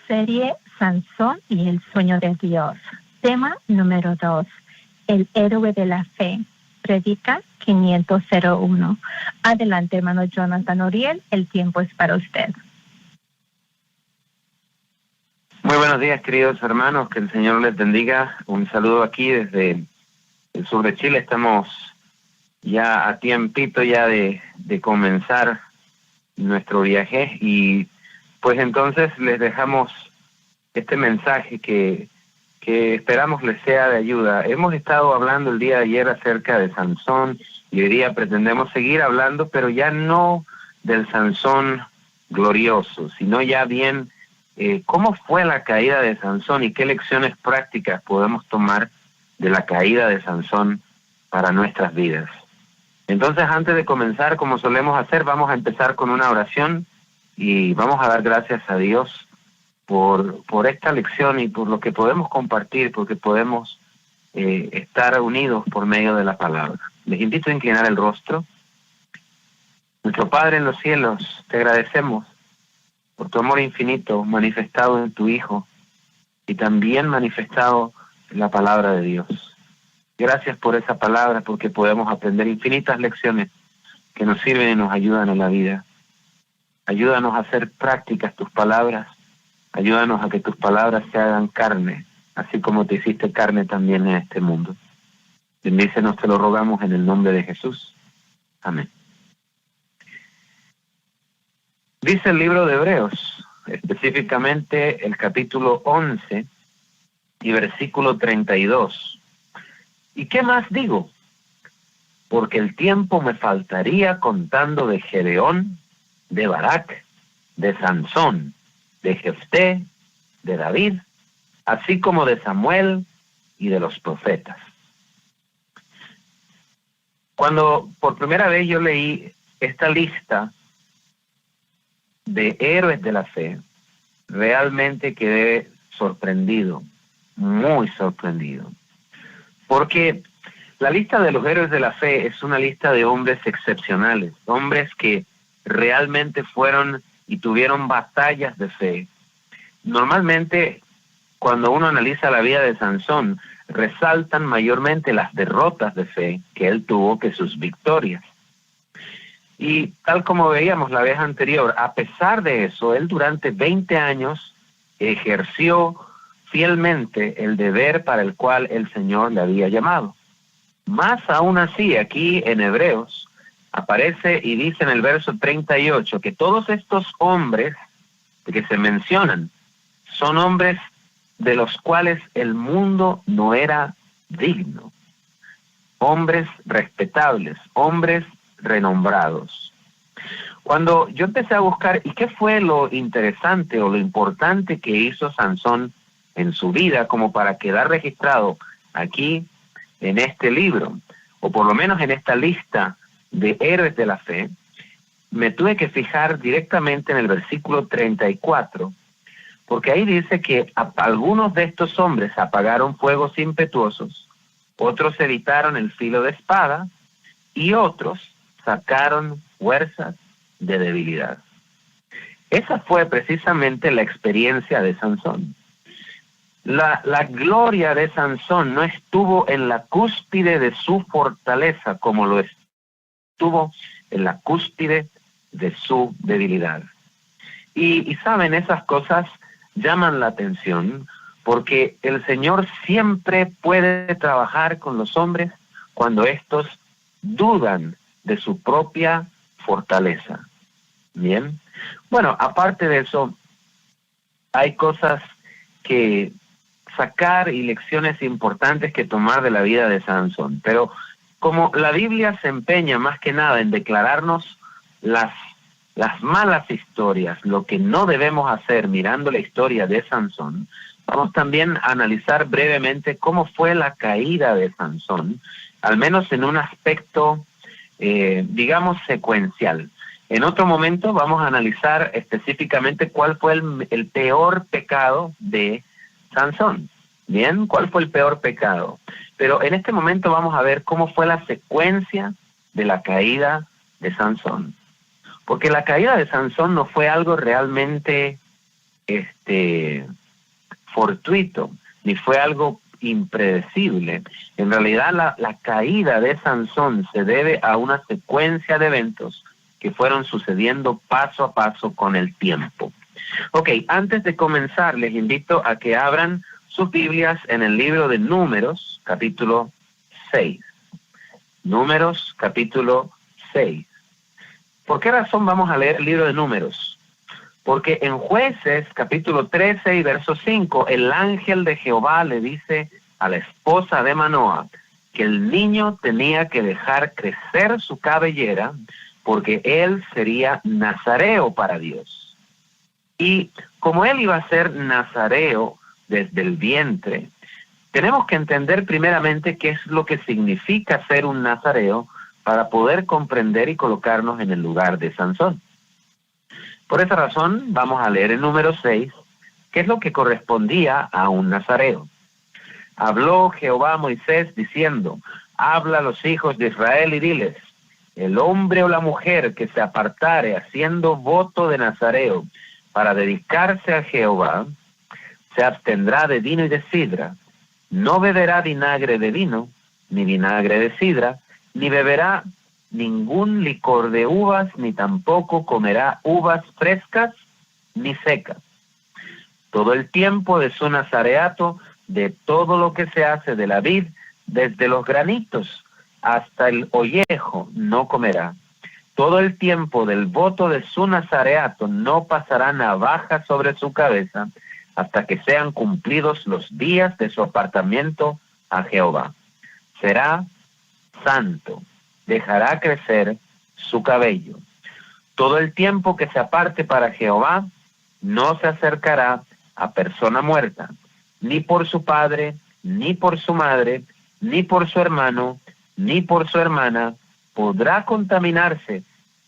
Serie Sansón y el sueño de Dios. Tema número 2. El héroe de la fe. Predica 501. Adelante, hermano Jonathan Uriel. El tiempo es para usted. Muy buenos días, queridos hermanos. Que el Señor les bendiga. Un saludo aquí desde el sur de Chile. Estamos ya a tiempito ya de comenzar nuestro viaje y pues entonces les dejamos este mensaje que esperamos les sea de ayuda. Hemos estado hablando el día de ayer acerca de Sansón y hoy día pretendemos seguir hablando, pero ya no del Sansón glorioso, sino ya bien cómo fue la caída de Sansón y qué lecciones prácticas podemos tomar de la caída de Sansón para nuestras vidas. Entonces, antes de comenzar, como solemos hacer, vamos a empezar con una oración y vamos a dar gracias a Dios por esta lección y por lo que podemos compartir, porque podemos estar unidos por medio de la palabra. Les invito a inclinar el rostro. Nuestro Padre en los cielos, te agradecemos por tu amor infinito manifestado en tu Hijo y también manifestado en la palabra de Dios. Gracias por esa palabra, porque podemos aprender infinitas lecciones que nos sirven y nos ayudan en la vida. Ayúdanos a hacer prácticas tus palabras. Ayúdanos a que tus palabras se hagan carne, así como te hiciste carne también en este mundo. Bendícenos, te lo rogamos en el nombre de Jesús. Amén. Dice el libro de Hebreos, específicamente el capítulo 11 y versículo 32. ¿Y qué más digo? Porque el tiempo me faltaría contando de Gedeón, de Barak, de Sansón, de Jefté, de David, así como de Samuel y de los profetas. Cuando por primera vez yo leí esta lista de héroes de la fe, realmente quedé sorprendido, muy sorprendido. Porque la lista de los héroes de la fe es una lista de hombres excepcionales, hombres que realmente fueron y tuvieron batallas de fe. Normalmente, cuando uno analiza la vida de Sansón, resaltan mayormente las derrotas de fe que él tuvo que sus victorias. Y tal como veíamos la vez anterior, a pesar de eso, él durante 20 años ejerció fielmente el deber para el cual el Señor le había llamado. Más aún así, aquí en Hebreos aparece y dice en el verso 38 que todos estos hombres que se mencionan son hombres de los cuales el mundo no era digno. Hombres respetables, hombres renombrados. Cuando yo empecé a buscar, ¿y qué fue lo interesante o lo importante que hizo Sansón en su vida como para quedar registrado aquí en este libro, o por lo menos en esta lista de héroes de la fe? Me tuve que fijar directamente en el versículo 34, porque ahí dice que algunos de estos hombres apagaron fuegos impetuosos, otros evitaron el filo de espada, y otros sacaron fuerzas de debilidad. Esa fue precisamente la experiencia de Sansón. La gloria de Sansón no estuvo en la cúspide de su fortaleza como lo estuvo en la cúspide de su debilidad. Y saben, esas cosas llaman la atención porque el Señor siempre puede trabajar con los hombres cuando estos dudan de su propia fortaleza. Bien. Bueno, aparte de eso, hay cosas que sacar y lecciones importantes que tomar de la vida de Sansón. Pero como la Biblia se empeña más que nada en declararnos las malas historias, lo que no debemos hacer mirando la historia de Sansón, vamos también a analizar brevemente cómo fue la caída de Sansón, al menos en un aspecto, digamos, secuencial. En otro momento vamos a analizar específicamente cuál fue el peor pecado de Sansón. Bien, ¿cuál fue el peor pecado? Pero en este momento vamos a ver cómo fue la secuencia de la caída de Sansón. Porque la caída de Sansón no fue algo realmente fortuito, ni fue algo impredecible. En realidad la caída de Sansón se debe a una secuencia de eventos que fueron sucediendo paso a paso con el tiempo. Ok, antes de comenzar les invito a que abran sus Biblias en el libro de Números, capítulo 6. Números, capítulo 6. ¿Por qué razón vamos a leer el libro de Números? Porque en Jueces, capítulo 13 y verso 5, el ángel de Jehová le dice a la esposa de Manoah que el niño tenía que dejar crecer su cabellera porque él sería nazareo para Dios. Y como él iba a ser nazareo desde el vientre, tenemos que entender primeramente qué es lo que significa ser un nazareo para poder comprender y colocarnos en el lugar de Sansón. Por esa razón, vamos a leer en Número 6, qué es lo que correspondía a un nazareo. Habló Jehová a Moisés diciendo, habla a los hijos de Israel y diles, el hombre o la mujer que se apartare haciendo voto de nazareo para dedicarse a Jehová, se abstendrá de vino y de sidra, no beberá vinagre de vino, ni vinagre de sidra, ni beberá ningún licor de uvas, ni tampoco comerá uvas frescas ni secas. Todo el tiempo de su nazareato, de todo lo que se hace de la vid, desde los granitos hasta el ollejo, no comerá. Todo el tiempo del voto de su nazareato no pasará navaja sobre su cabeza, hasta que sean cumplidos los días de su apartamiento a Jehová. Será santo, dejará crecer su cabello. Todo el tiempo que se aparte para Jehová, no se acercará a persona muerta, ni por su padre, ni por su madre, ni por su hermano, ni por su hermana, podrá contaminarse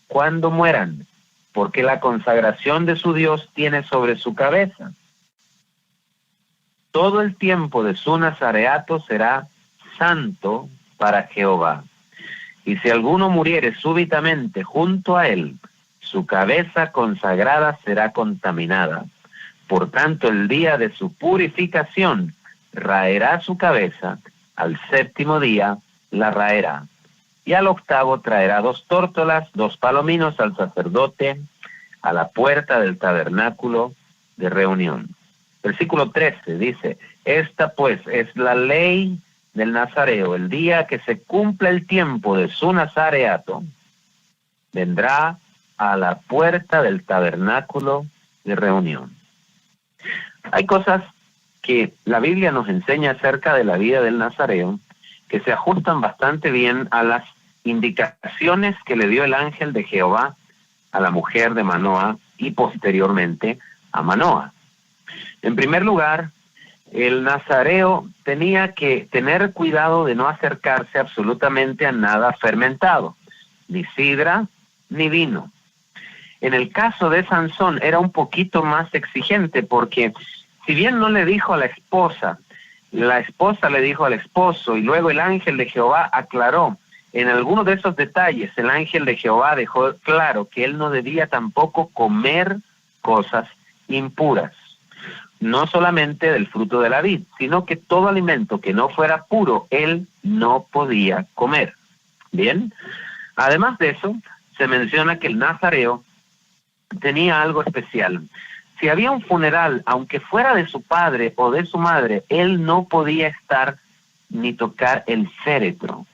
cuando mueran, porque la consagración de su Dios tiene sobre su cabeza. Todo el tiempo de su nazareato será santo para Jehová. Y si alguno muriere súbitamente junto a él, su cabeza consagrada será contaminada. Por tanto, el día de su purificación raerá su cabeza, al séptimo día la raerá. Y al octavo traerá 2 tórtolas, 2 palominos al sacerdote, a la puerta del tabernáculo de reunión. Versículo 13 dice, esta pues es la ley del nazareo. El día que se cumpla el tiempo de su nazareato, vendrá a la puerta del tabernáculo de reunión. Hay cosas que la Biblia nos enseña acerca de la vida del nazareo que se ajustan bastante bien a las indicaciones que le dio el ángel de Jehová a la mujer de Manoah y posteriormente a Manoah. En primer lugar, el nazareo tenía que tener cuidado de no acercarse absolutamente a nada fermentado, ni sidra ni vino. En el caso de Sansón era un poquito más exigente porque si bien no le dijo a la esposa le dijo al esposo y luego el ángel de Jehová aclaró, en algunos de esos detalles el ángel de Jehová dejó claro que él no debía tampoco comer cosas impuras. No solamente del fruto de la vid, sino que todo alimento que no fuera puro, él no podía comer. Bien, además de eso, se menciona que el nazareo tenía algo especial. Si había un funeral, aunque fuera de su padre o de su madre, él no podía estar ni tocar el féretro,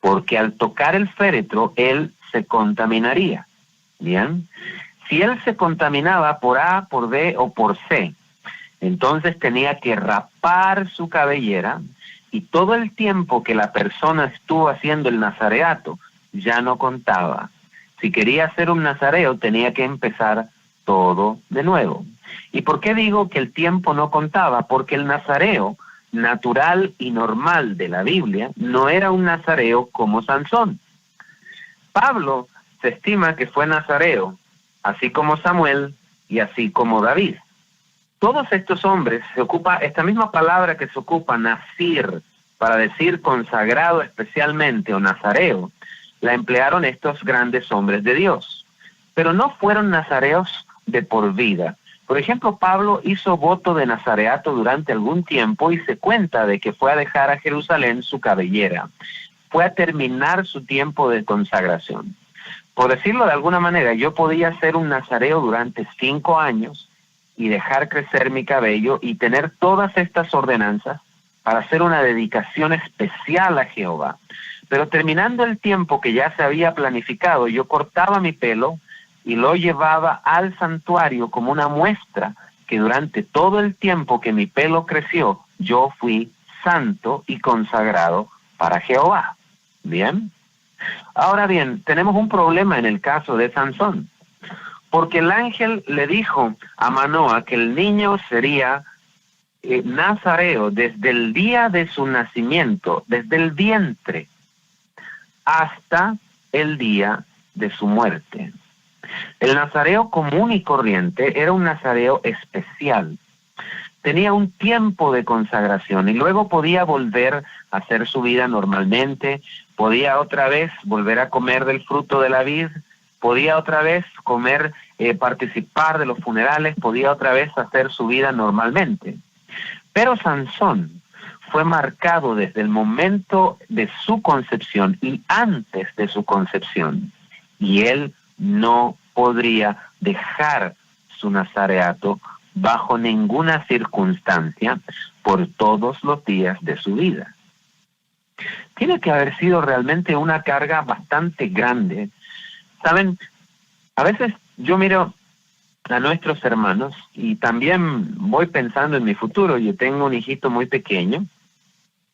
porque al tocar el féretro, él se contaminaría. Bien, si él se contaminaba por A, por B o por C, entonces tenía que rapar su cabellera y todo el tiempo que la persona estuvo haciendo el nazareato ya no contaba. Si quería ser un nazareo tenía que empezar todo de nuevo. ¿Y por qué digo que el tiempo no contaba? Porque el nazareo natural y normal de la Biblia no era un nazareo como Sansón. Pablo se estima que fue nazareo, así como Samuel y así como David. Todos estos hombres se ocupa esta misma palabra que se ocupa, nazir, para decir consagrado especialmente o nazareo, la emplearon estos grandes hombres de Dios. Pero no fueron nazareos de por vida, Por ejemplo, Pablo hizo voto de nazareato durante algún tiempo y se cuenta de que fue a dejar a Jerusalén su cabellera. Fue a terminar su tiempo de consagración. Por decirlo de alguna manera, yo podía ser un nazareo durante 5 años y dejar crecer mi cabello y tener todas estas ordenanzas para hacer una dedicación especial a Jehová. Pero terminando el tiempo que ya se había planificado, yo cortaba mi pelo y lo llevaba al santuario como una muestra que durante todo el tiempo que mi pelo creció, yo fui santo y consagrado para Jehová. ¿Bien? Ahora bien, tenemos un problema en el caso de Sansón, porque el ángel le dijo a Manoa que el niño sería nazareo desde el día de su nacimiento, desde el vientre, hasta el día de su muerte. El nazareo común y corriente era un nazareo especial. Tenía un tiempo de consagración y luego podía volver a hacer su vida normalmente, podía otra vez volver a comer del fruto de la vid, podía otra vez comer, participar de los funerales, podía otra vez hacer su vida normalmente. Pero Sansón fue marcado desde el momento de su concepción y antes de su concepción, y él no podría dejar su nazareato bajo ninguna circunstancia por todos los días de su vida. Tiene que haber sido realmente una carga bastante grande. Saben, a veces yo miro a nuestros hermanos y también voy pensando en mi futuro. Yo tengo un hijito muy pequeño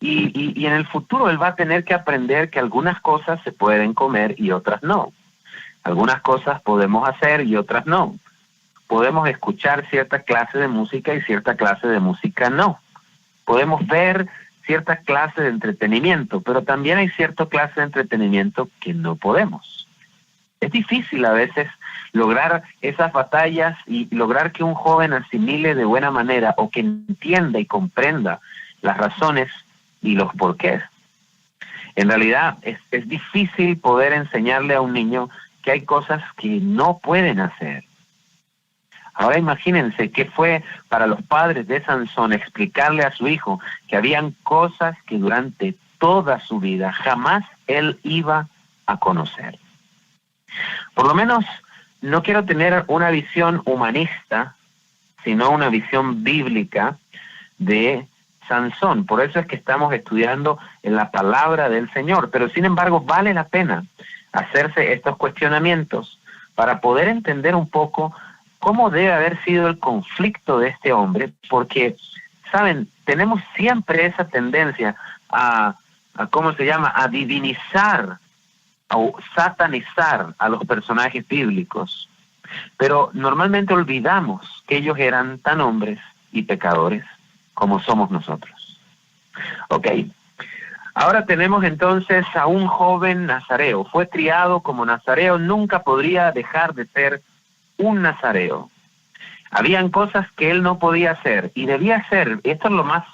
y en el futuro él va a tener que aprender que algunas cosas se pueden comer y otras no. Algunas cosas podemos hacer y otras no. Podemos escuchar cierta clase de música y cierta clase de música no. Podemos ver cierta clase de entretenimiento, pero también hay cierta clase de entretenimiento que no podemos. Es difícil a veces lograr esas batallas y lograr que un joven asimile de buena manera o que entienda y comprenda las razones y los porqués. En realidad es difícil poder enseñarle a un niño que hay cosas que no pueden hacer. Ahora imagínense qué fue para los padres de Sansón explicarle a su hijo que habían cosas que durante toda su vida jamás él iba a conocer. Por lo menos no quiero tener una visión humanista, sino una visión bíblica de Sansón. Por eso es que estamos estudiando en la palabra del Señor. Pero sin embargo vale la pena hacerse estos cuestionamientos para poder entender un poco cómo debe haber sido el conflicto de este hombre, porque, ¿saben? Tenemos siempre esa tendencia a divinizar o satanizar a los personajes bíblicos, pero normalmente olvidamos que ellos eran tan hombres y pecadores como somos nosotros. Ok, ahora tenemos entonces a un joven nazareo, fue criado como nazareo, nunca podría dejar de ser un nazareo. Habían cosas que él no podía hacer y debía hacer. Esto es lo más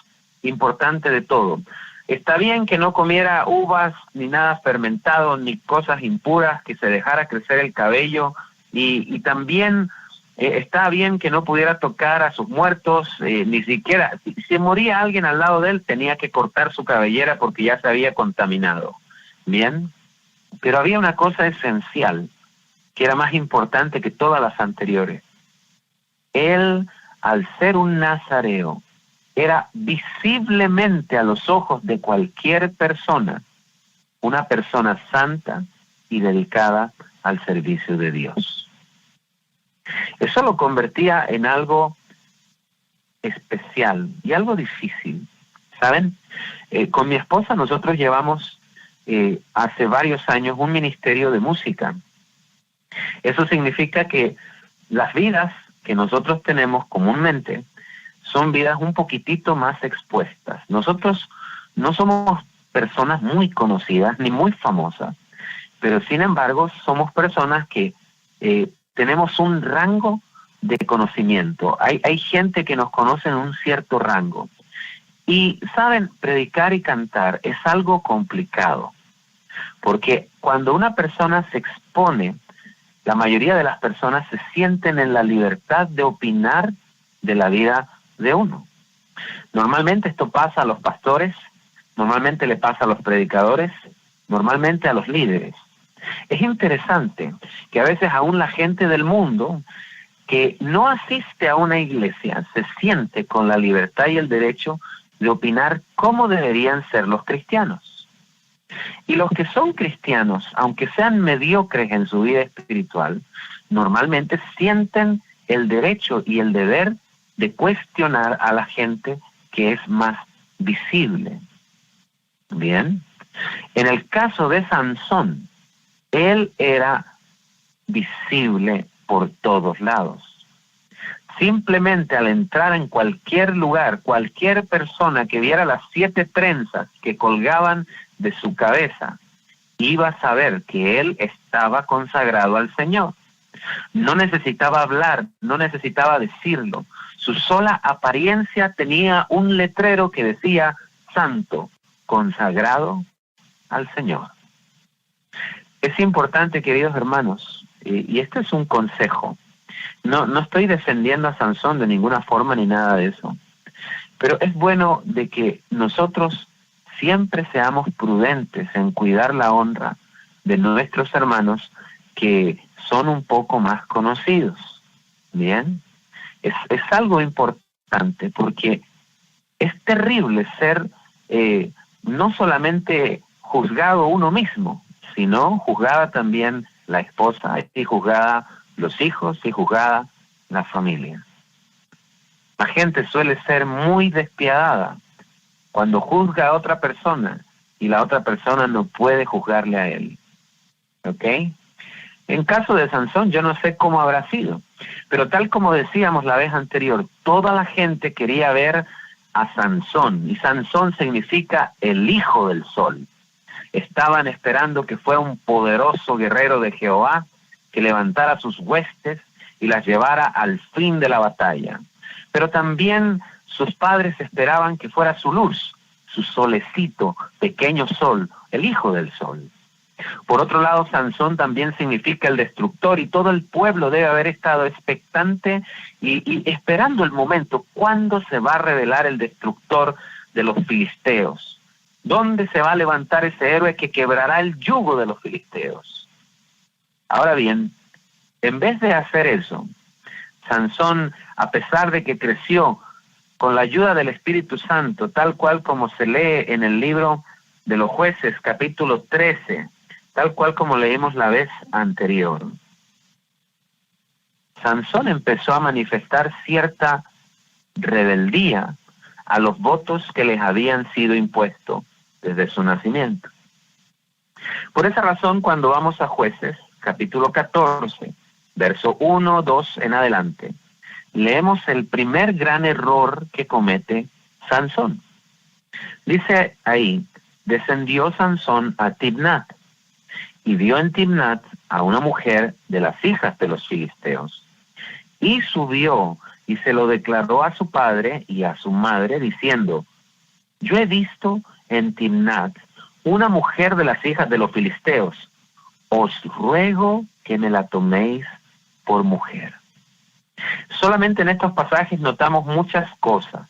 importante de todo. Está bien que no comiera uvas ni nada fermentado ni cosas impuras, que se dejara crecer el cabello y también está bien que no pudiera tocar a sus muertos, ni siquiera si moría alguien al lado de él tenía que cortar su cabellera porque ya se había contaminado. Bien, pero había una cosa esencial que era más importante que todas las anteriores. Él, al ser un nazareo, era visiblemente a los ojos de cualquier persona, una persona santa y dedicada al servicio de Dios. Eso lo convertía en algo especial y algo difícil. ¿Saben? Con mi esposa nosotros llevamos hace varios años un ministerio de música. Eso significa que las vidas que nosotros tenemos comúnmente son vidas un poquitito más expuestas. Nosotros no somos personas muy conocidas ni muy famosas, pero sin embargo somos personas que tenemos un rango de conocimiento. Hay gente que nos conoce en un cierto rango. Y saben, predicar y cantar es algo complicado, porque cuando una persona se expone la mayoría de las personas se sienten en la libertad de opinar de la vida de uno. Normalmente esto pasa a los pastores, normalmente le pasa a los predicadores, normalmente a los líderes. Es interesante que a veces aún la gente del mundo que no asiste a una iglesia se siente con la libertad y el derecho de opinar cómo deberían ser los cristianos. Y los que son cristianos, aunque sean mediocres en su vida espiritual, normalmente sienten el derecho y el deber de cuestionar a la gente que es más visible. Bien, en el caso de Sansón, él era visible por todos lados. Simplemente al entrar en cualquier lugar, cualquier persona que viera las 7 trenzas que colgaban de su cabeza, iba a saber que él estaba consagrado al Señor. No necesitaba hablar, no necesitaba decirlo. Su sola apariencia tenía un letrero que decía santo, consagrado al Señor. Es importante, queridos hermanos, y este es un consejo. No estoy defendiendo a Sansón de ninguna forma ni nada de eso, pero es bueno de que nosotros siempre seamos prudentes en cuidar la honra de nuestros hermanos que son un poco más conocidos. Bien, es algo importante porque es terrible ser no solamente juzgado uno mismo, sino juzgada también la esposa y juzgada los hijos y juzgada la familia. La gente suele ser muy despiadada cuando juzga a otra persona y la otra persona no puede juzgarle a él. ¿Ok? En caso de Sansón, yo no sé cómo habrá sido, pero tal como decíamos la vez anterior, toda la gente quería ver a Sansón, y Sansón significa el hijo del sol. Estaban esperando que fuera un poderoso guerrero de Jehová, que levantara sus huestes y las llevara al fin de la batalla. Pero también sus padres esperaban que fuera su luz, su solecito, pequeño sol, el hijo del sol. Por otro lado, Sansón también significa el destructor, y todo el pueblo debe haber estado expectante y esperando el momento cuándo se va a revelar el destructor de los filisteos. ¿Dónde se va a levantar ese héroe que quebrará el yugo de los filisteos? Ahora bien, en vez de hacer eso, Sansón, a pesar de que creció con la ayuda del Espíritu Santo, tal cual como se lee en el libro de los Jueces, capítulo 13, tal cual como leímos la vez anterior, Sansón empezó a manifestar cierta rebeldía a los votos que les habían sido impuestos desde su nacimiento. Por esa razón, cuando vamos a Jueces, capítulo 14, verso 1, 2 en adelante, leemos el primer gran error que comete Sansón. Dice ahí, descendió Sansón a Timnat, y vio en Timnat a una mujer de las hijas de los filisteos, y subió y se lo declaró a su padre y a su madre, diciendo, yo he visto en Timnat una mujer de las hijas de los filisteos, os ruego que me la toméis por mujer. Solamente en estos pasajes notamos muchas cosas.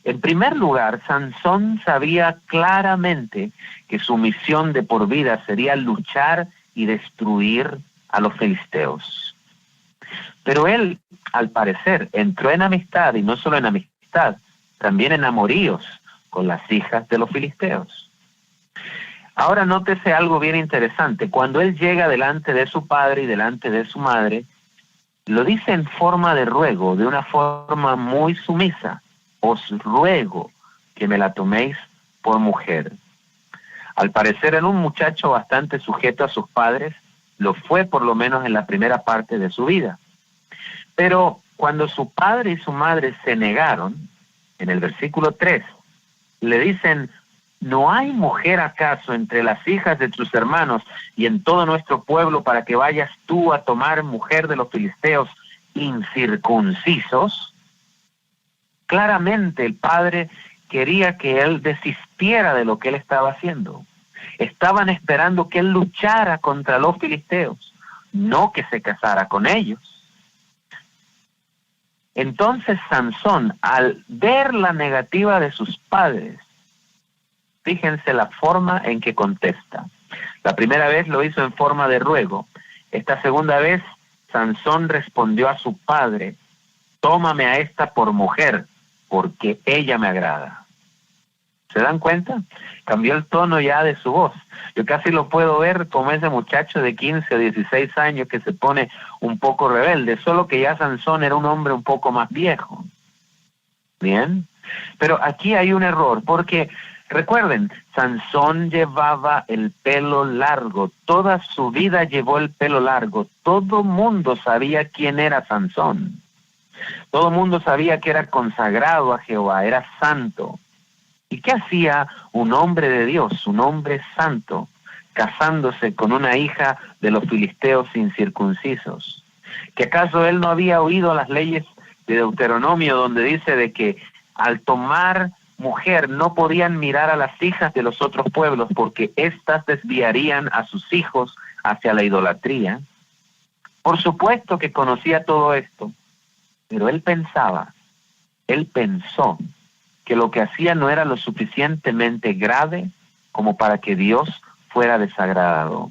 En primer lugar, Sansón sabía claramente que su misión de por vida sería luchar y destruir a los filisteos. Pero él, al parecer, entró en amistad, y no solo en amistad, también en amoríos con las hijas de los filisteos. Ahora nótese algo bien interesante. Cuando él llega delante de su padre y delante de su madre, lo dice en forma de ruego, de una forma muy sumisa. Os ruego que me la toméis por mujer. Al parecer era un muchacho bastante sujeto a sus padres, lo fue por lo menos en la primera parte de su vida. Pero cuando su padre y su madre se negaron, en el versículo 3, le dicen, ¿no hay mujer acaso entre las hijas de tus hermanos y en todo nuestro pueblo para que vayas tú a tomar mujer de los filisteos incircuncisos? Claramente el padre quería que él desistiera de lo que él estaba haciendo. Estaban esperando que él luchara contra los filisteos. no que se casara con ellos. Entonces Sansón, al ver la negativa de sus padres, fíjense la forma en que contesta. La primera vez lo hizo en forma de ruego. Esta segunda vez, Sansón respondió a su padre: tómame a esta por mujer, porque ella me agrada. ¿Se dan cuenta? Cambió el tono ya de su voz. Yo casi lo puedo ver como ese muchacho de 15 o 16 años que se pone un poco rebelde, solo que ya Sansón era un hombre un poco más viejo. ¿Bien? Pero aquí hay un error, porque recuerden, Sansón llevaba el pelo largo, toda su vida llevó el pelo largo, todo mundo sabía quién era Sansón, todo mundo sabía que era consagrado a Jehová, era santo. ¿Y qué hacía un hombre de Dios, un hombre santo, casándose con una hija de los filisteos incircuncisos? ¿Que acaso él no había oído las leyes de Deuteronomio, donde dice de que al tomar mujer no podían mirar a las hijas de los otros pueblos porque éstas desviarían a sus hijos hacia la idolatría? Por supuesto que conocía todo esto, pero él pensó que lo que hacía no era lo suficientemente grave como para que Dios fuera desagradado.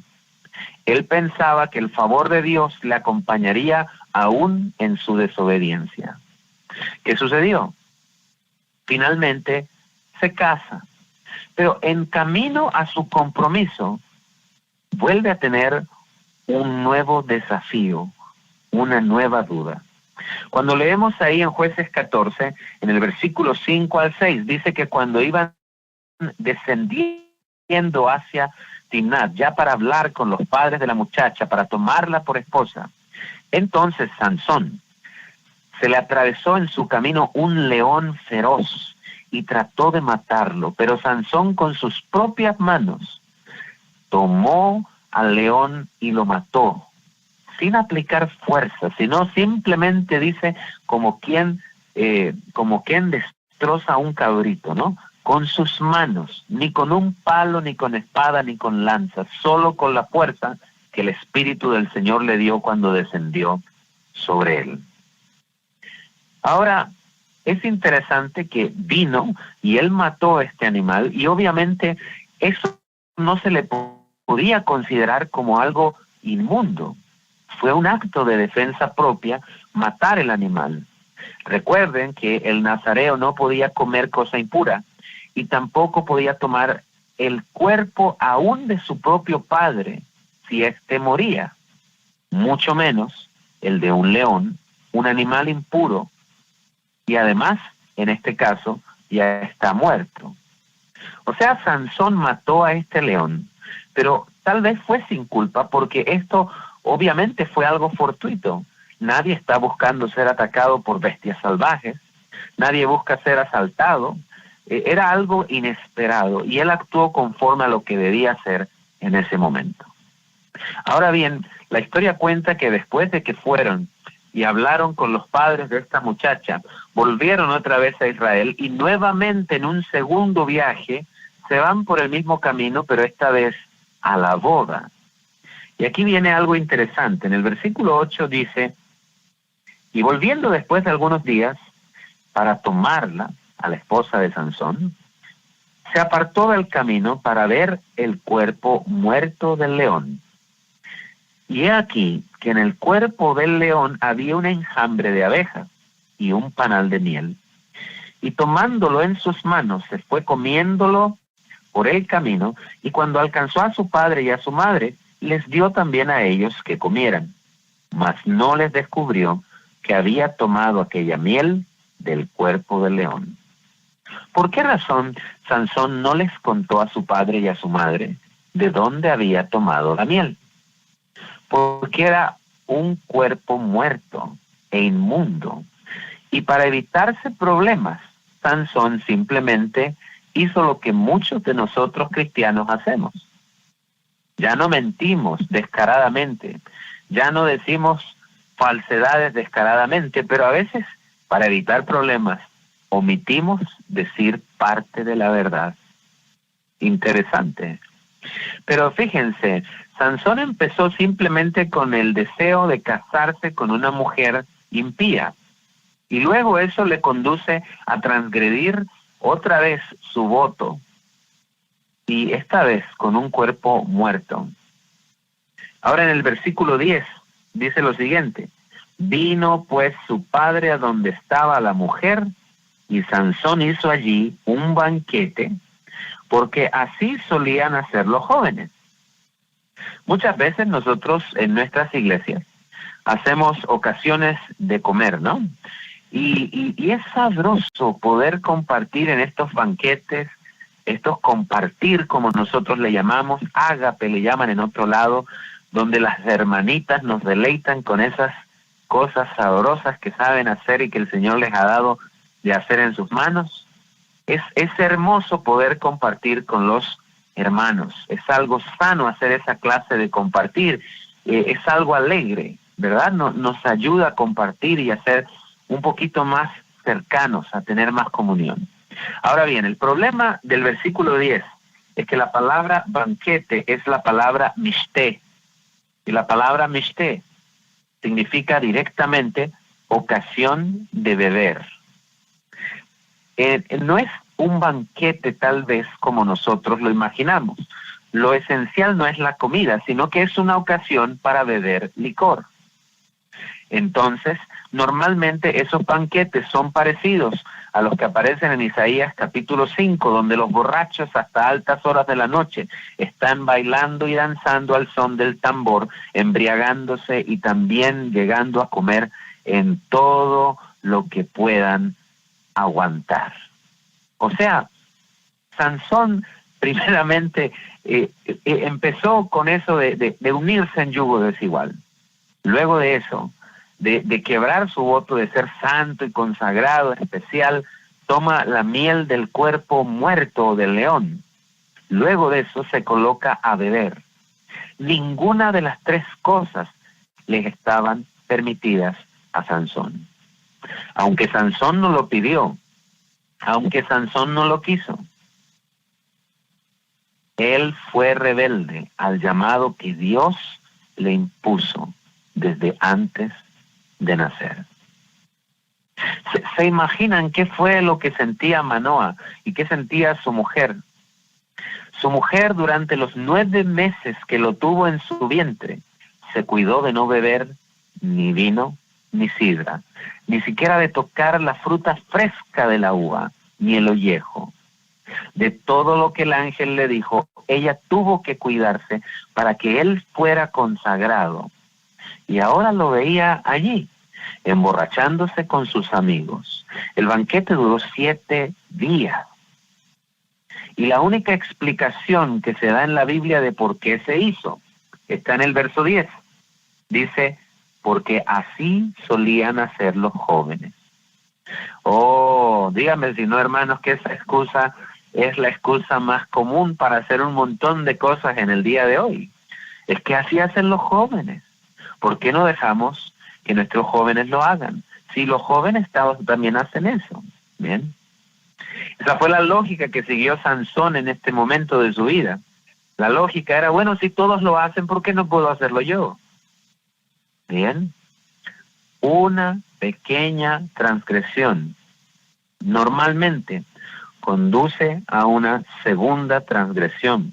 Él pensaba que el favor de Dios le acompañaría aún en su desobediencia. ¿Qué sucedió? Finalmente se casa, pero en camino a su compromiso vuelve a tener un nuevo desafío, una nueva duda. Cuando leemos ahí en Jueces 14, en el versículo 5 al 6, dice que cuando iban descendiendo hacia Timnat, ya para hablar con los padres de la muchacha, para tomarla por esposa, entonces Sansón se le atravesó en su camino un león feroz y trató de matarlo, pero Sansón con sus propias manos tomó al león y lo mató, sin aplicar fuerza, sino simplemente dice como quien destroza un cabrito, ¿no? Con sus manos, ni con un palo, ni con espada, ni con lanza, solo con la fuerza que el Espíritu del Señor le dio cuando descendió sobre él. Ahora, es interesante que vino y él mató a este animal, y obviamente eso no se le podía considerar como algo inmundo. Fue un acto de defensa propia matar el animal. Recuerden que el nazareo no podía comer cosa impura y tampoco podía tomar el cuerpo aún de su propio padre si éste moría, mucho menos el de un león, un animal impuro, y además, en este caso, ya está muerto. O sea, Sansón mató a este león, pero tal vez fue sin culpa, porque esto obviamente fue algo fortuito. Nadie está buscando ser atacado por bestias salvajes, nadie busca ser asaltado, era algo inesperado, y él actuó conforme a lo que debía hacer en ese momento. Ahora bien, la historia cuenta que después de que fueron y hablaron con los padres de esta muchacha, volvieron otra vez a Israel, y nuevamente en un segundo viaje se van por el mismo camino, pero esta vez a la boda. Y aquí viene algo interesante. En el versículo 8 dice: y volviendo después de algunos días para tomarla, a la esposa de Sansón, se apartó del camino para ver el cuerpo muerto del león. Y he aquí que en el cuerpo del león había un enjambre de abejas y un panal de miel. Y tomándolo en sus manos, se fue comiéndolo por el camino, y cuando alcanzó a su padre y a su madre, les dio también a ellos que comieran, mas no les descubrió que había tomado aquella miel del cuerpo del león. ¿Por qué razón Sansón no les contó a su padre y a su madre de dónde había tomado la miel? Porque era un cuerpo muerto e inmundo, y para evitarse problemas, Sansón simplemente hizo lo que muchos de nosotros cristianos hacemos. Ya no mentimos descaradamente, ya no decimos falsedades descaradamente, pero a veces, para evitar problemas, omitimos decir parte de la verdad. Interesante. Pero fíjense, Sansón empezó simplemente con el deseo de casarse con una mujer impía. Y luego eso le conduce a transgredir otra vez su voto. Y esta vez con un cuerpo muerto. Ahora en el versículo 10 dice lo siguiente: vino pues su padre a donde estaba la mujer, y Sansón hizo allí un banquete, porque así solían hacer los jóvenes. Muchas veces nosotros en nuestras iglesias hacemos ocasiones de comer, ¿no? Y es sabroso poder compartir en estos banquetes, estos compartir como nosotros le llamamos, ágape le llaman en otro lado, donde las hermanitas nos deleitan con esas cosas sabrosas que saben hacer y que el Señor les ha dado de hacer en sus manos. Es hermoso poder compartir con los hermanos, es algo sano hacer esa clase de compartir, es algo alegre, ¿verdad? Nos ayuda a compartir y a ser un poquito más cercanos, a tener más comunión. Ahora bien, el problema del versículo 10 es que la palabra banquete es la palabra mishté, y la palabra mishté significa directamente ocasión de beber. No es un banquete tal vez como nosotros lo imaginamos. Lo esencial no es la comida, sino que es una ocasión para beber licor. Entonces, normalmente esos banquetes son parecidos a los que aparecen en Isaías capítulo 5, donde los borrachos hasta altas horas de la noche están bailando y danzando al son del tambor, embriagándose y también llegando a comer en todo lo que puedan aguantar. O sea, Sansón primeramente empezó con eso de unirse en yugo desigual. Luego de eso, de quebrar su voto de ser santo y consagrado, especial, toma la miel del cuerpo muerto del león. Luego de eso se coloca a beber. Ninguna de las tres cosas les estaban permitidas a Sansón. Aunque Sansón no lo pidió, aunque Sansón no lo quiso, él fue rebelde al llamado que Dios le impuso desde antes de nacer. ¿Se imaginan qué fue lo que sentía Manoa y qué sentía su mujer? Su mujer durante los 9 meses que lo tuvo en su vientre se cuidó de no beber ni vino ni sidra, ni siquiera de tocar la fruta fresca de la uva, ni el ollejo. De todo lo que el ángel le dijo, ella tuvo que cuidarse para que él fuera consagrado. Y ahora lo veía allí, emborrachándose con sus amigos. El banquete duró 7 días. Y la única explicación que se da en la Biblia de por qué se hizo está en el verso 10. Dice, porque así solían hacer los jóvenes. Oh, díganme si no, hermanos, que esa excusa es la excusa más común para hacer un montón de cosas en el día de hoy. Es que así hacen los jóvenes. ¿Por qué no dejamos que nuestros jóvenes lo hagan? Si los jóvenes también hacen eso. Bien. Esa fue la lógica que siguió Sansón en este momento de su vida. La lógica era, bueno, si todos lo hacen, ¿por qué no puedo hacerlo yo? Bien. Una pequeña transgresión normalmente conduce a una segunda transgresión.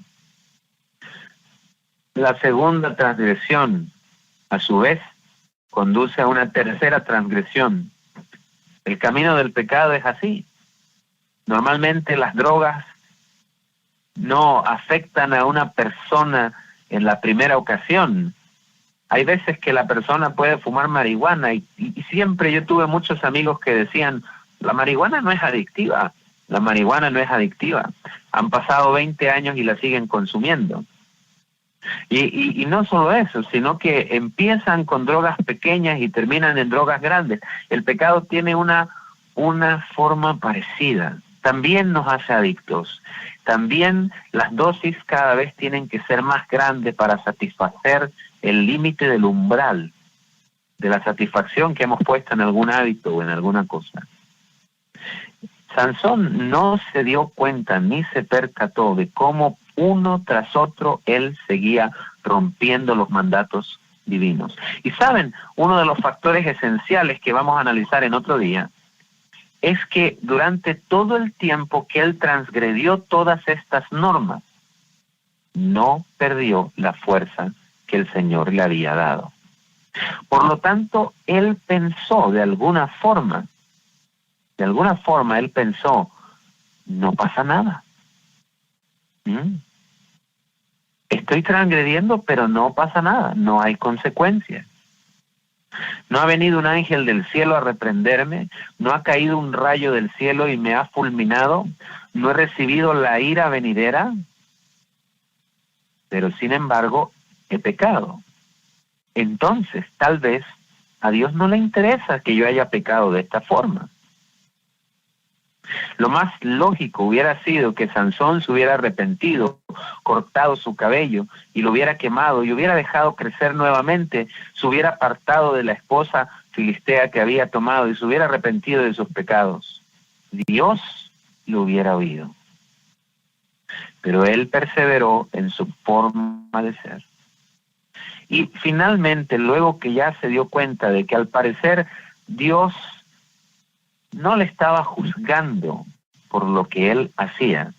La segunda transgresión, a su vez, conduce a una tercera transgresión. El camino del pecado es así. Normalmente las drogas no afectan a una persona en la primera ocasión. Hay veces que la persona puede fumar marihuana y siempre yo tuve muchos amigos que decían, la marihuana no es adictiva, la marihuana no es adictiva. Han pasado 20 años y la siguen consumiendo. Y no solo eso, sino que empiezan con drogas pequeñas y terminan en drogas grandes. El pecado tiene una forma parecida. También nos hace adictos. También las dosis cada vez tienen que ser más grandes para satisfacer el límite del umbral de la satisfacción que hemos puesto en algún hábito o en alguna cosa. Sansón no se dio cuenta ni se percató de cómo uno tras otro, él seguía rompiendo los mandatos divinos. Y saben, uno de los factores esenciales que vamos a analizar en otro día es que durante todo el tiempo que él transgredió todas estas normas, no perdió la fuerza que el Señor le había dado. Por lo tanto, él pensó de alguna forma él pensó, no pasa nada. Estoy transgrediendo, pero no pasa nada, no hay consecuencias. No ha venido un ángel del cielo a reprenderme, no ha caído un rayo del cielo y me ha fulminado, no he recibido la ira venidera, pero sin embargo he pecado. Entonces, tal vez a Dios no le interesa que yo haya pecado de esta forma. Lo más lógico hubiera sido que Sansón se hubiera arrepentido, cortado su cabello y lo hubiera quemado y hubiera dejado crecer nuevamente, se hubiera apartado de la esposa filistea que había tomado y se hubiera arrepentido de sus pecados. Dios lo hubiera oído. Pero él perseveró en su forma de ser. Y finalmente, luego que ya se dio cuenta de que al parecer Dios no le estaba juzgando por lo que él hacía.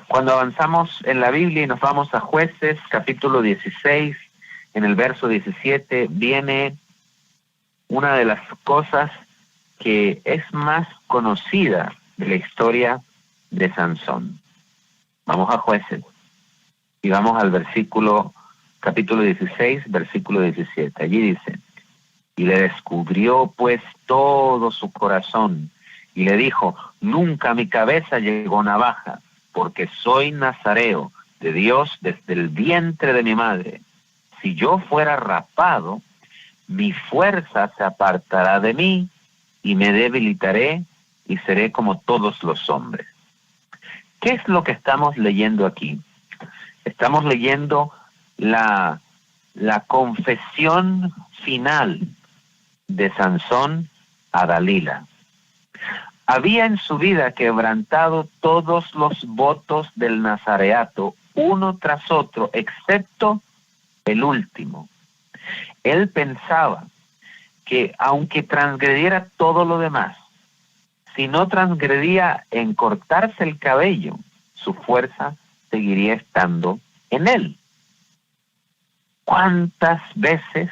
Cuando avanzamos en la Biblia y nos vamos a Jueces, capítulo 16, en el verso 17, viene una de las cosas que es más conocida de la historia de Sansón. Vamos a Jueces y vamos al capítulo 16, versículo 17. Allí dice: y le descubrió pues todo su corazón, y le dijo: nunca a mi cabeza llegó navaja, porque soy nazareo de Dios desde el vientre de mi madre. Si yo fuera rapado, mi fuerza se apartará de mí, y me debilitaré, y seré como todos los hombres. ¿Qué es lo que estamos leyendo aquí? Estamos leyendo la confesión final de Sansón a Dalila. Había en su vida quebrantado todos los votos del nazareato, uno tras otro, excepto el último. Él pensaba que aunque transgrediera todo lo demás, si no transgredía en cortarse el cabello, su fuerza seguiría estando en él. ¿Cuántas veces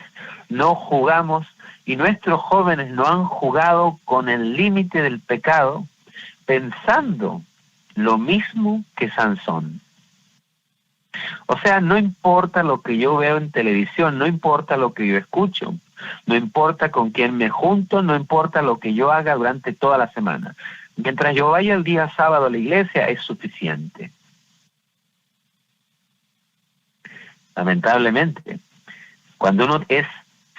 no jugamos y nuestros jóvenes no han jugado con el límite del pecado pensando lo mismo que Sansón? O sea, no importa lo que yo veo en televisión, no importa lo que yo escucho, no importa con quién me junto, no importa lo que yo haga durante toda la semana. Mientras yo vaya el día sábado a la iglesia es suficiente. Lamentablemente, cuando uno es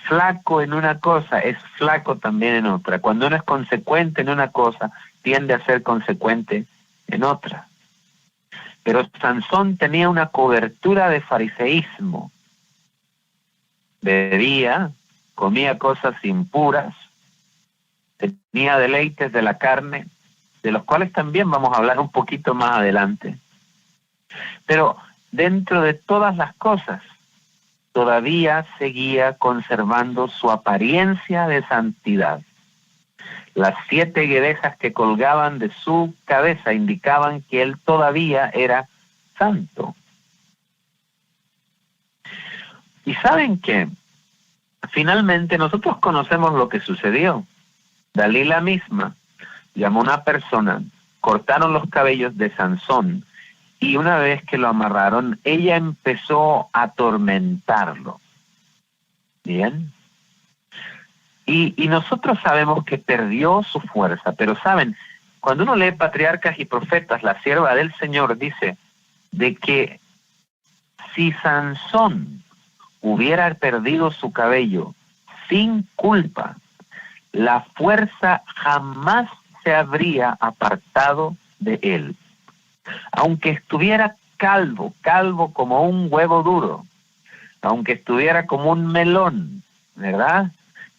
flaco en una cosa, es flaco también en otra. Cuando uno es consecuente en una cosa, tiende a ser consecuente en otra. Pero Sansón tenía una cobertura de fariseísmo. Bebía, comía cosas impuras, tenía deleites de la carne, de los cuales también vamos a hablar un poquito más adelante. Pero dentro de todas las cosas, todavía seguía conservando su apariencia de santidad. Las 7 guedejas que colgaban de su cabeza indicaban que él todavía era santo. ¿Y saben qué? Finalmente nosotros conocemos lo que sucedió. Dalila misma llamó a una persona, cortaron los cabellos de Sansón, y una vez que lo amarraron, ella empezó a atormentarlo. ¿Bien? Y nosotros sabemos que perdió su fuerza, pero saben, cuando uno lee Patriarcas y Profetas, la sierva del Señor dice de que si Sansón hubiera perdido su cabello sin culpa, la fuerza jamás se habría apartado de él. Aunque estuviera calvo como un huevo duro, aunque estuviera como un melón, ¿verdad?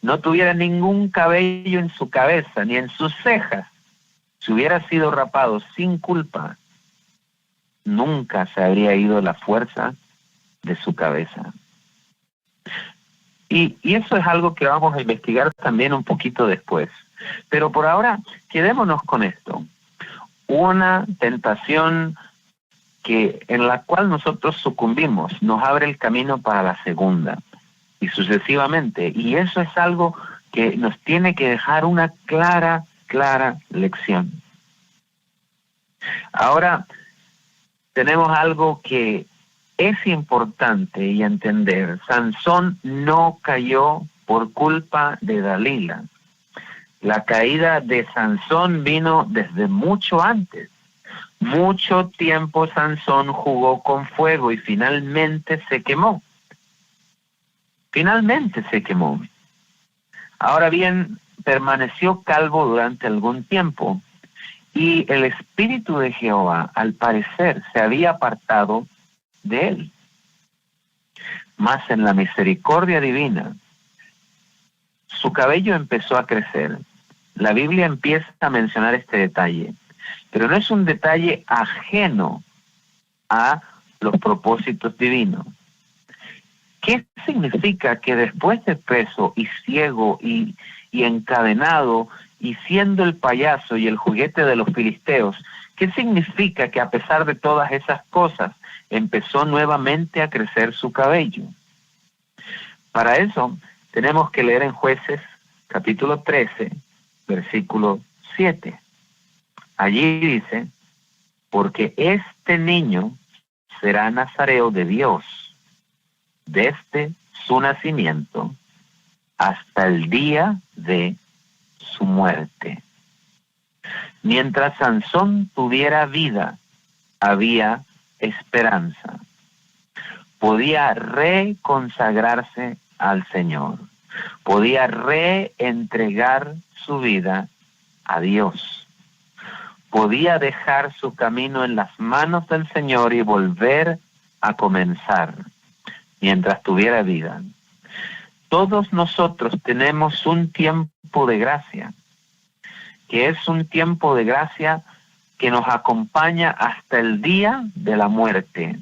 No tuviera ningún cabello en su cabeza, ni en sus cejas, si hubiera sido rapado sin culpa, nunca se habría ido la fuerza de su cabeza. Y eso es algo que vamos a investigar también un poquito después. Pero por ahora, quedémonos con esto. Una tentación en la cual nosotros sucumbimos nos abre el camino para la segunda y sucesivamente. Y eso es algo que nos tiene que dejar una clara lección. Ahora tenemos algo que es importante y entender. Sansón no cayó por culpa de Dalila. La caída de Sansón vino desde mucho antes. Mucho tiempo Sansón jugó con fuego y finalmente se quemó. Ahora bien, permaneció calvo durante algún tiempo y el Espíritu de Jehová, al parecer, se había apartado de él. Mas en la misericordia divina, su cabello empezó a crecer. La Biblia empieza a mencionar este detalle, pero no es un detalle ajeno a los propósitos divinos. ¿Qué significa que después de preso y ciego y encadenado y siendo el payaso y el juguete de los filisteos, qué significa que a pesar de todas esas cosas empezó nuevamente a crecer su cabello? Para eso tenemos que leer en Jueces capítulo 13, versículo 7. Allí dice: porque este niño será nazareo de Dios desde su nacimiento hasta el día de su muerte. Mientras Sansón tuviera vida, había esperanza. Podía reconsagrarse al Señor. Podía reentregar su vida a Dios. Podía dejar su camino en las manos del Señor y volver a comenzar mientras tuviera vida. Todos nosotros tenemos un tiempo de gracia, que es un tiempo de gracia que nos acompaña hasta el día de la muerte,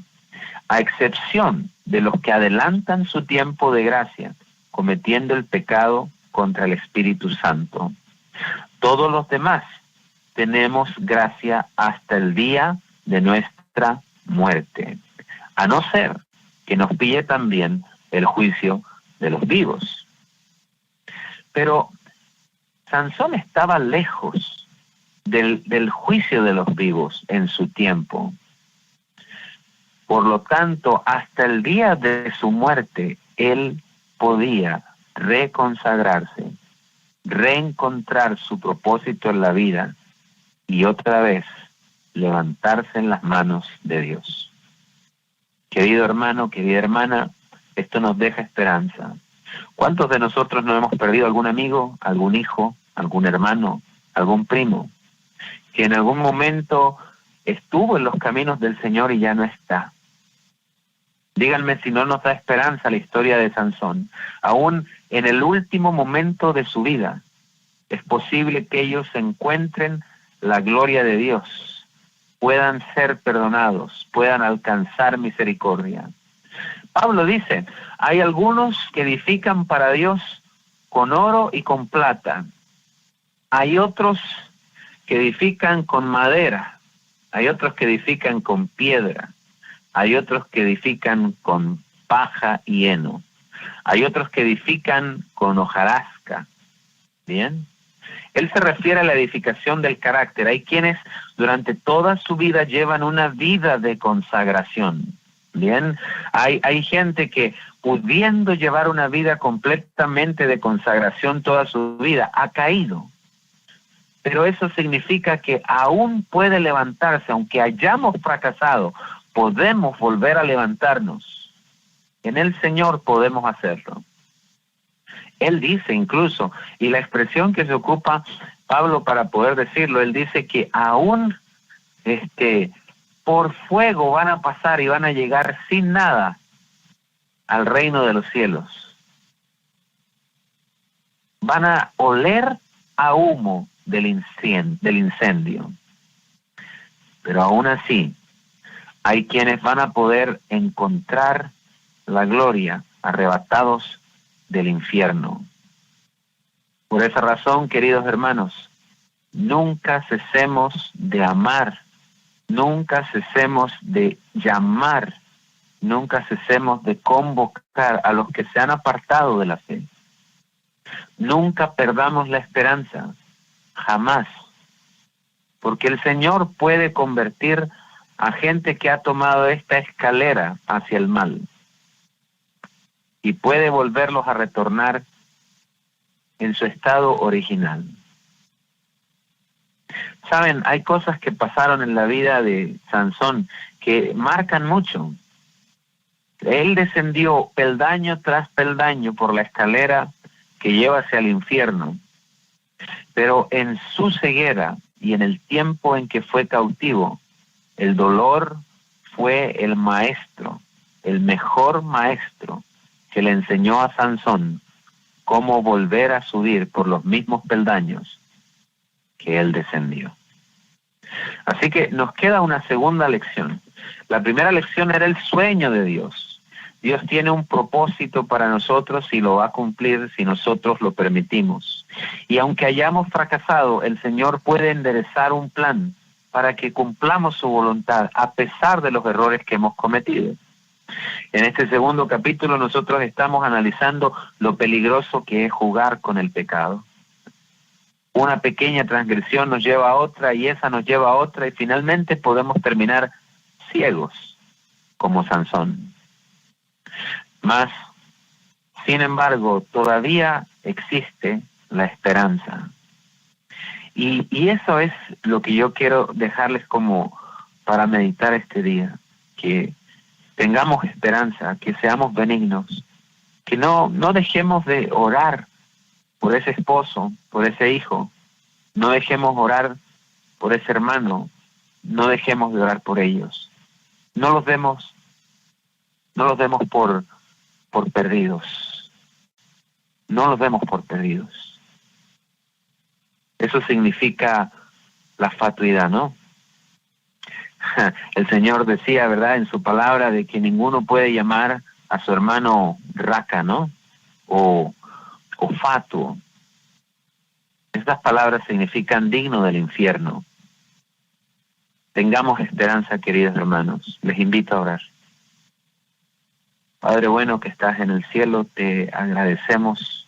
a excepción de los que adelantan su tiempo de gracia, cometiendo el pecado contra el Espíritu Santo. Todos los demás tenemos gracia hasta el día de nuestra muerte, a no ser que nos pille también el juicio de los vivos. Pero Sansón estaba lejos del juicio de los vivos en su tiempo. Por lo tanto, hasta el día de su muerte, él podía reconsagrarse, reencontrar su propósito en la vida y otra vez levantarse en las manos de Dios. Querido hermano, querida hermana, esto nos deja esperanza. ¿Cuántos de nosotros no hemos perdido algún amigo, algún hijo, algún hermano, algún primo, que en algún momento estuvo en los caminos del Señor y ya no está? Díganme si no nos da esperanza la historia de Sansón. Aún en el último momento de su vida, es posible que ellos encuentren la gloria de Dios, puedan ser perdonados, puedan alcanzar misericordia. Pablo dice, hay algunos que edifican para Dios con oro y con plata. Hay otros que edifican con madera. Hay otros que edifican con piedra. Hay otros que edifican con paja y heno. Hay otros que edifican con hojarasca. ¿Bien? Él se refiere a la edificación del carácter. Hay quienes durante toda su vida llevan una vida de consagración. Bien, hay gente que pudiendo llevar una vida completamente de consagración toda su vida, ha caído. Pero eso significa que aún puede levantarse, aunque hayamos fracasado, podemos volver a levantarnos. En el Señor podemos hacerlo. Él dice incluso, y la expresión que se ocupa Pablo para poder decirlo, él dice que aún por fuego van a pasar y van a llegar sin nada al reino de los cielos. Van a oler a humo del incendio. Pero aún así, hay quienes van a poder encontrar la gloria arrebatados del infierno. Por esa razón, queridos hermanos, nunca cesemos de amar, nunca cesemos de llamar, nunca cesemos de convocar a los que se han apartado de la fe. Nunca perdamos la esperanza, jamás, porque el Señor puede convertir a gente que ha tomado esta escalera hacia el mal y puede volverlos a retornar en su estado original. Saben, hay cosas que pasaron en la vida de Sansón que marcan mucho. Él descendió peldaño tras peldaño por la escalera que lleva hacia el infierno, pero en su ceguera y en el tiempo en que fue cautivo, el dolor fue el maestro, el mejor maestro que le enseñó a Sansón cómo volver a subir por los mismos peldaños que él descendió. Así que nos queda una segunda lección. La primera lección era el sueño de Dios. Dios tiene un propósito para nosotros y lo va a cumplir si nosotros lo permitimos. Y aunque hayamos fracasado, el Señor puede enderezar un plan para que cumplamos su voluntad a pesar de los errores que hemos cometido. En este segundo capítulo nosotros estamos analizando lo peligroso que es jugar con el pecado. Una pequeña transgresión nos lleva a otra y esa nos lleva a otra y finalmente podemos terminar ciegos como Sansón. Mas, sin embargo, todavía existe la esperanza. Y eso es lo que yo quiero dejarles como para meditar este día, que tengamos esperanza, que seamos benignos, que no dejemos de orar por ese esposo, por ese hijo, no dejemos orar por ese hermano, no dejemos de orar por ellos, no los demos por perdidos, no los demos por perdidos. Eso significa la fatuidad, ¿no? El Señor decía, ¿verdad?, en su palabra, de que ninguno puede llamar a su hermano raca, ¿no? O fatuo. Estas palabras significan digno del infierno. Tengamos esperanza, queridos hermanos. Les invito a orar. Padre bueno que estás en el cielo, te agradecemos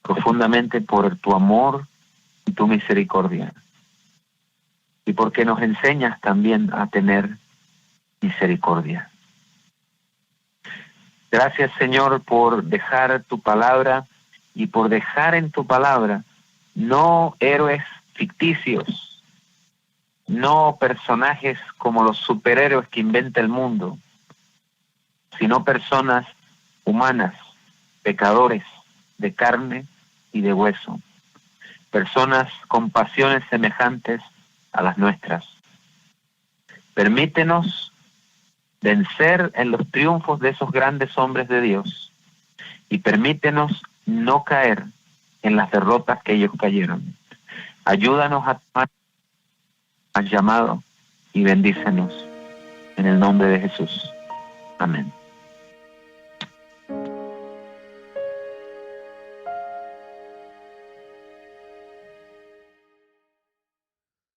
profundamente por tu amor y tu misericordia. Y porque nos enseñas también a tener misericordia. Gracias, Señor, por dejar tu palabra y por dejar en tu palabra no héroes ficticios, no personajes como los superhéroes que inventa el mundo, sino personas humanas, pecadores de carne y de hueso, personas con pasiones semejantes a las nuestras. Permítenos vencer en los triunfos de esos grandes hombres de Dios y permítenos no caer en las derrotas que ellos cayeron. Ayúdanos a tomar al llamado y bendícenos en el nombre de Jesús. Amén.